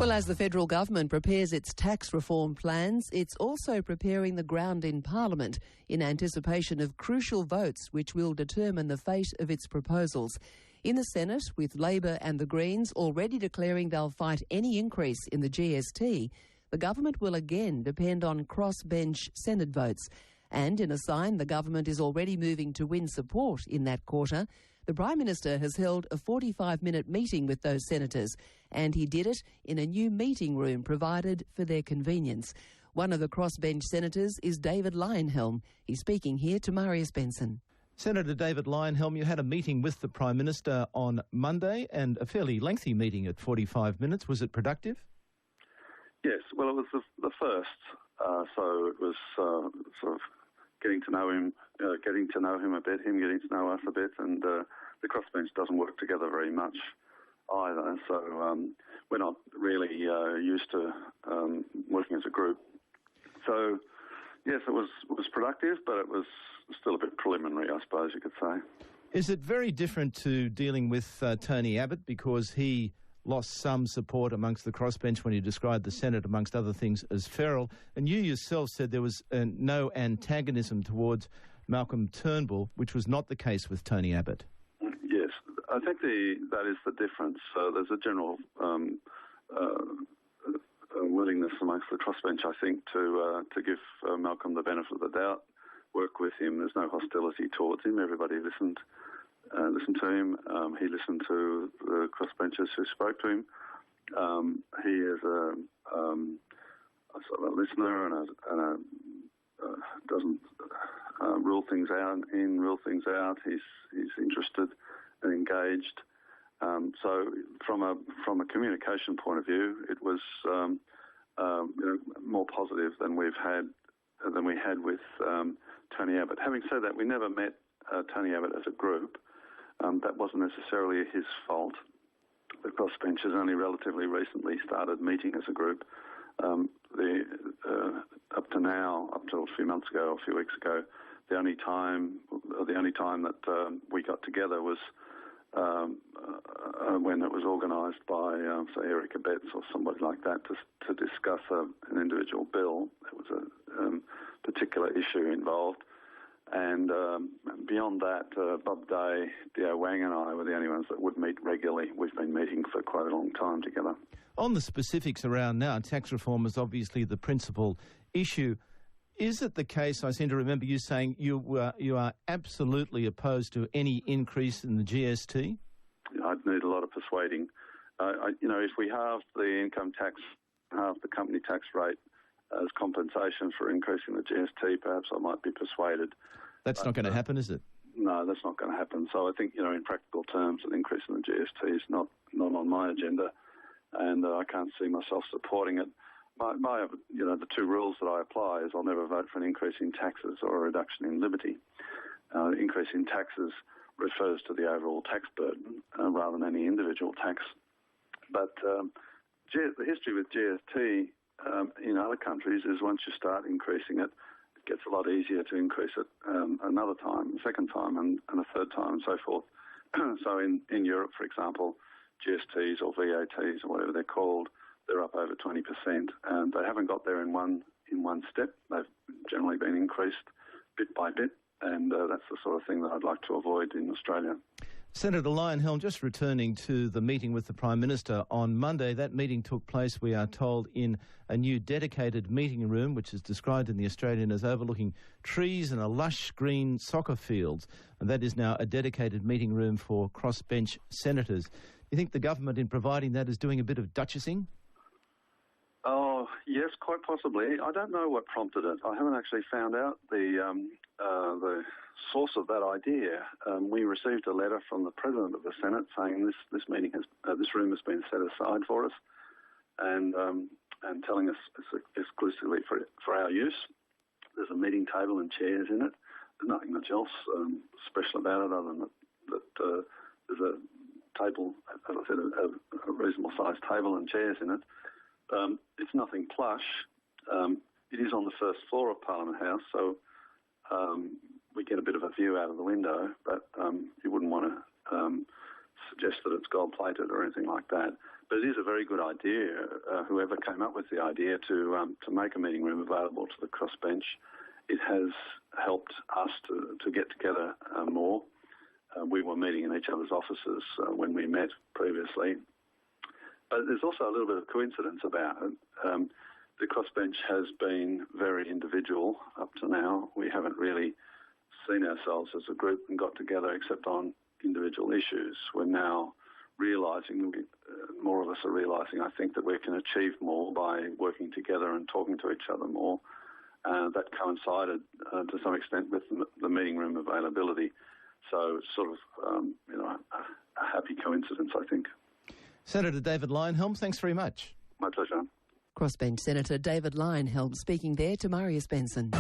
Well, as the federal government prepares its tax reform plans, it's also preparing the ground in Parliament in anticipation of crucial votes which will determine the fate of its proposals. In the Senate, with Labor and the Greens already declaring they'll fight any increase in the GST, the government will again depend on crossbench Senate votes. And in a sign the government is already moving to win support in that quarter, the Prime Minister has held a 45-minute meeting with those senators, and he did it in a new meeting room provided for their convenience. One of the crossbench senators is David Leyonhjelm. He's speaking here to Marius Benson. Senator David Leyonhjelm, you had a meeting with the Prime Minister on Monday, and a fairly lengthy meeting at 45 minutes. Was it productive? Yes, well, it was the first, so it was sort of getting to know him a bit, him getting to know us a bit, and the crossbench doesn't work together very much either, so we're not really used to working as a group. So, yes, it was productive, but it was still a bit preliminary, I suppose you could say. Is it very different to dealing with Tony Abbott, because he lost some support amongst the crossbench when he described the Senate, amongst other things, as feral, and you yourself said there was no antagonism towards Malcolm Turnbull, which was not the case with Tony Abbott? Yes, I think that is the difference. There's a general willingness amongst the crossbench, I think, to give Malcolm the benefit of the doubt, work with him. There's no hostility towards him. Everybody listened to him. He listened to the crossbenchers who spoke to him. He is a sort of a listener and doesn't rule things out. He's interested and engaged. So from a communication point of view, it was more positive than we had with Tony Abbott. Having said that, we never met Tony Abbott as a group. That wasn't necessarily his fault. The crossbenchers only relatively recently started meeting as a group. Up till a few months ago, a few weeks ago, the only time that we got together was when it was organised by, say, Erica Betts or somebody like that to discuss an individual bill. There was a particular issue involved. And beyond that, Bob Day, Dio Wang and I were the only ones that would meet regularly. We've been meeting for quite a long time together. On the specifics around now, tax reform is obviously the principal issue. Is it the case, I seem to remember you saying you are absolutely opposed to any increase in the GST? I'd need a lot of persuading. If we halved the income tax, halved the company tax rate, as compensation for increasing the GST, perhaps I might be persuaded. That's not going to happen, is it? No, that's not going to happen. So I think, in practical terms, an increase in the GST is not on my agenda, and I can't see myself supporting it. The two rules that I apply is I'll never vote for an increase in taxes or a reduction in liberty. Increase in taxes refers to the overall tax burden rather than any individual tax. But the history with GST in other countries is once you start increasing it, it gets a lot easier to increase it another time, a second time, and a third time, and so forth. So in Europe, for example, GSTs or VATs or whatever they're called, they're up over 20%, and they haven't got there in one step. They've generally been increased bit by bit, and that's the sort of thing that I'd like to avoid in Australia. Senator Leyonhjelm, just returning to the meeting with the Prime Minister on Monday, that meeting took place, we are told, in a new dedicated meeting room, which is described in The Australian as overlooking trees and a lush green soccer field, and that is now a dedicated meeting room for crossbench senators. Do you think the government, in providing that, is doing a bit of duchessing? Oh, yes, quite possibly. I don't know what prompted it. I haven't actually found out the source of that idea. We received a letter from the President of the Senate saying this room has been set aside for us, and telling us it's exclusively for our use. There's a meeting table and chairs in it. There's nothing much else special about it other than that there's a table, as I said, a reasonable sized table and chairs in it. It's nothing plush. It is on the first floor of Parliament House, so we get a bit of a view out of the window, but you wouldn't want to suggest that it's gold-plated or anything like that. But it is a very good idea, whoever came up with the idea to make a meeting room available to the crossbench. It has helped us to get together more. We were meeting in each other's offices when we met previously. But there's also a little bit of coincidence about it. The crossbench has been very individual up to now. We haven't really seen ourselves as a group and got together except on individual issues. We're now realising, more of us are realising, I think, that we can achieve more by working together and talking to each other more. That coincided to some extent with the meeting room availability. So it's sort of, a happy coincidence, I think. Senator David Leyonhjelm, thanks very much. My pleasure. Crossbench Senator David Leyonhjelm speaking there to Marius Benson.